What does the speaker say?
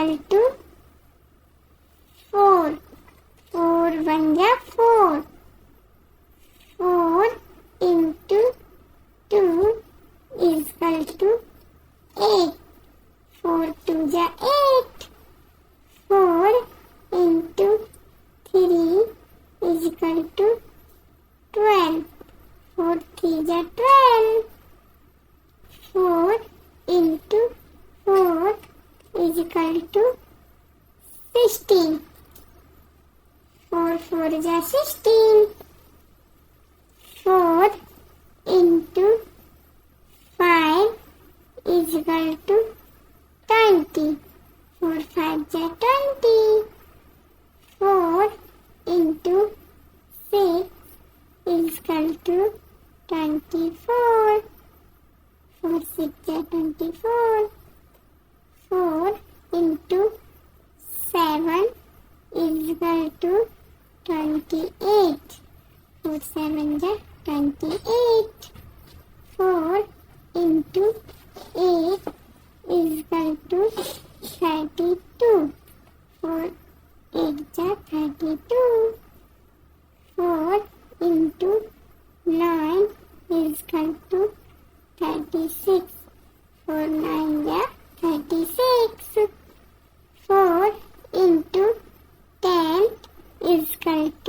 equal to 4. 4 1 ja 4. 4 into 2 is equal to 8. 4 2 ja 8. 4 into 3 is equal to 12. 4 3 ja 12. 4 into 4 is equal to 16. 4 4 ja 16. 4 into 5 is equal to 20. 4 5 ja 20. 4 into 6 is equal to 24. 4 6 ja 24. 4 into 7 is equal to 28. 4 7 ja 28. 4 into 8 is equal to 32. 4 8 ja 32. 4 into 9 is equal to 36. 4 9 ja 36. 4 into 10 is equal to